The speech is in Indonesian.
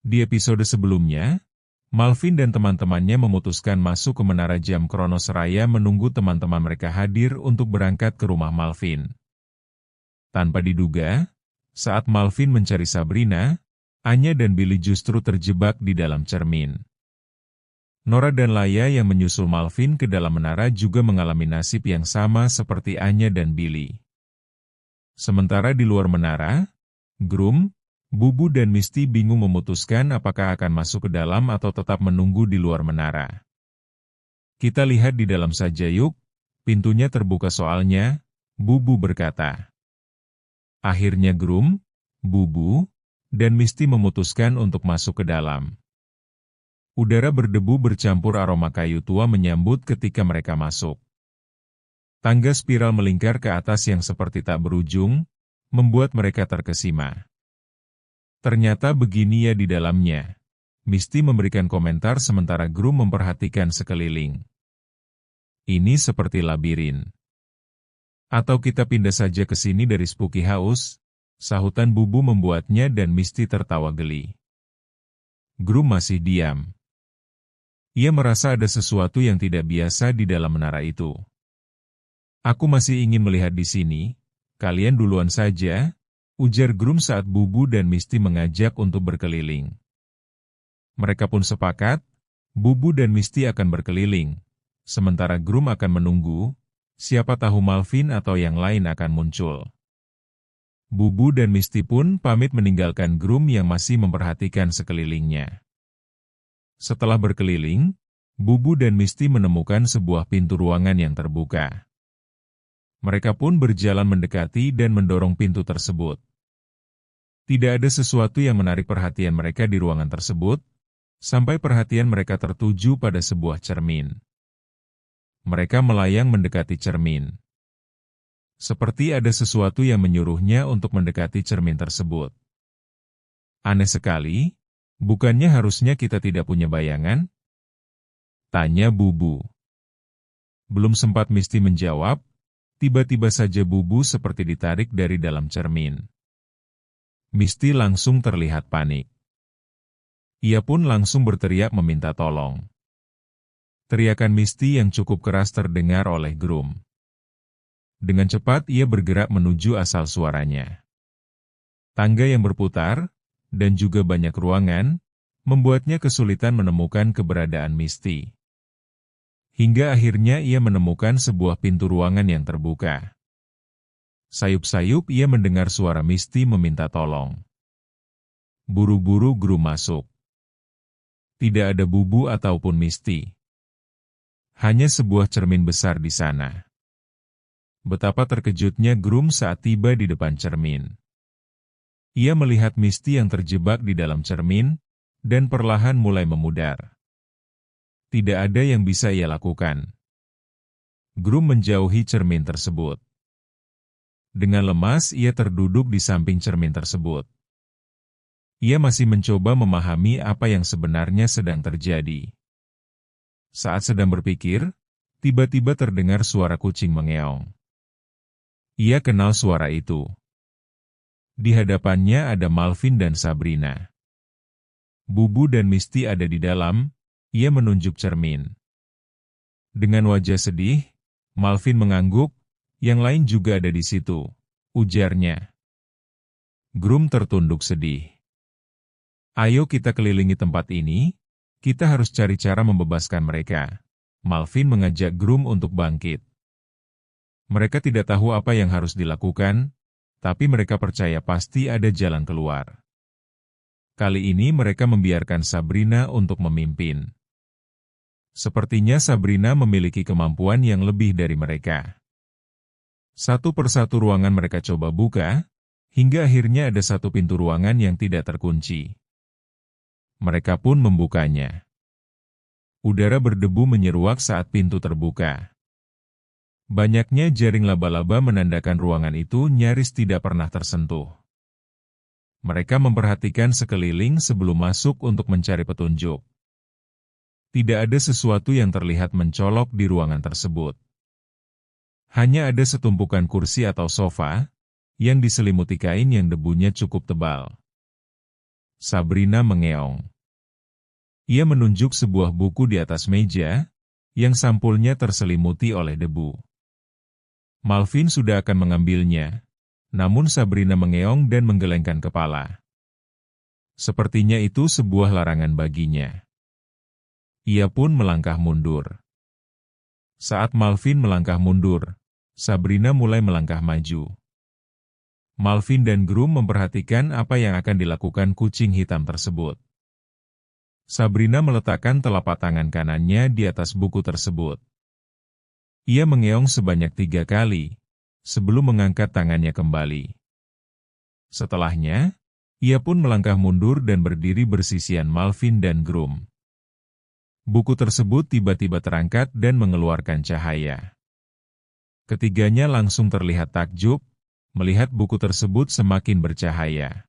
Di episode sebelumnya, Malvin dan teman-temannya memutuskan masuk ke Menara Jam Kronos Raya menunggu teman-teman mereka hadir untuk berangkat ke rumah Malvin. Tanpa diduga, saat Malvin mencari Sabrina, Anya dan Billy justru terjebak di dalam cermin. Nora dan Laya yang menyusul Malvin ke dalam menara juga mengalami nasib yang sama seperti Anya dan Billy. Sementara di luar menara, Groom, Bubu dan Misty bingung memutuskan apakah akan masuk ke dalam atau tetap menunggu di luar menara. Kita lihat di dalam saja yuk, pintunya terbuka soalnya, Bubu berkata. Akhirnya Groom, Bubu, dan Misty memutuskan untuk masuk ke dalam. Udara berdebu bercampur aroma kayu tua menyambut ketika mereka masuk. Tangga spiral melingkar ke atas yang seperti tak berujung, membuat mereka terkesima. Ternyata begini ya di dalamnya. Misty memberikan komentar sementara Groom memperhatikan sekeliling. Ini seperti labirin. Atau kita pindah saja ke sini dari Spooky House, sahutan Bubu membuatnya dan Misty tertawa geli. Groom masih diam. Ia merasa ada sesuatu yang tidak biasa di dalam menara itu. Aku masih ingin melihat di sini, kalian duluan saja, ujar Groom saat Bubu dan Misty mengajak untuk berkeliling. Mereka pun sepakat, Bubu dan Misty akan berkeliling, sementara Groom akan menunggu, siapa tahu Malvin atau yang lain akan muncul. Bubu dan Misty pun pamit meninggalkan Groom yang masih memperhatikan sekelilingnya. Setelah berkeliling, Bubu dan Misty menemukan sebuah pintu ruangan yang terbuka. Mereka pun berjalan mendekati dan mendorong pintu tersebut. Tidak ada sesuatu yang menarik perhatian mereka di ruangan tersebut, sampai perhatian mereka tertuju pada sebuah cermin. Mereka melayang mendekati cermin. Seperti ada sesuatu yang menyuruhnya untuk mendekati cermin tersebut. Aneh sekali, bukannya harusnya kita tidak punya bayangan? Tanya Bubu. Belum sempat Misty menjawab, tiba-tiba saja Bubu seperti ditarik dari dalam cermin. Misty langsung terlihat panik. Ia pun langsung berteriak meminta tolong. Teriakan Misty yang cukup keras terdengar oleh Groom. Dengan cepat ia bergerak menuju asal suaranya. Tangga yang berputar, dan juga banyak ruangan, membuatnya kesulitan menemukan keberadaan Misty. Hingga akhirnya ia menemukan sebuah pintu ruangan yang terbuka. Sayup-sayup ia mendengar suara Misty meminta tolong. Buru-buru Groom masuk. Tidak ada Bubu ataupun Misty. Hanya sebuah cermin besar di sana. Betapa terkejutnya Groom saat tiba di depan cermin. Ia melihat Misty yang terjebak di dalam cermin, dan perlahan mulai memudar. Tidak ada yang bisa ia lakukan. Groom menjauhi cermin tersebut. Dengan lemas ia terduduk di samping cermin tersebut. Ia masih mencoba memahami apa yang sebenarnya sedang terjadi. Saat sedang berpikir, tiba-tiba terdengar suara kucing mengeong. Ia kenal suara itu. Di hadapannya ada Malvin dan Sabrina. Bubu dan Misty ada di dalam, ia menunjuk cermin. Dengan wajah sedih, Malvin mengangguk, yang lain juga ada di situ, ujarnya. Groom tertunduk sedih. Ayo kita kelilingi tempat ini, kita harus cari cara membebaskan mereka. Malvin mengajak Groom untuk bangkit. Mereka tidak tahu apa yang harus dilakukan, tapi mereka percaya pasti ada jalan keluar. Kali ini mereka membiarkan Sabrina untuk memimpin. Sepertinya Sabrina memiliki kemampuan yang lebih dari mereka. Satu persatu ruangan mereka coba buka, hingga akhirnya ada satu pintu ruangan yang tidak terkunci. Mereka pun membukanya. Udara berdebu menyeruak saat pintu terbuka. Banyaknya jaring laba-laba menandakan ruangan itu nyaris tidak pernah tersentuh. Mereka memperhatikan sekeliling sebelum masuk untuk mencari petunjuk. Tidak ada sesuatu yang terlihat mencolok di ruangan tersebut. Hanya ada setumpukan kursi atau sofa, yang diselimuti kain yang debunya cukup tebal. Sabrina mengeong. Ia menunjuk sebuah buku di atas meja, yang sampulnya terselimuti oleh debu. Malvin sudah akan mengambilnya, namun Sabrina mengeong dan menggelengkan kepala. Sepertinya itu sebuah larangan baginya. Ia pun melangkah mundur. Saat Malvin melangkah mundur, Sabrina mulai melangkah maju. Malvin dan Groom memperhatikan apa yang akan dilakukan kucing hitam tersebut. Sabrina meletakkan telapak tangan kanannya di atas buku tersebut. Ia mengeong sebanyak 3 kali, sebelum mengangkat tangannya kembali. Setelahnya, ia pun melangkah mundur dan berdiri bersisian Malvin dan Groom. Buku tersebut tiba-tiba terangkat dan mengeluarkan cahaya. Ketiganya langsung terlihat takjub, melihat buku tersebut semakin bercahaya.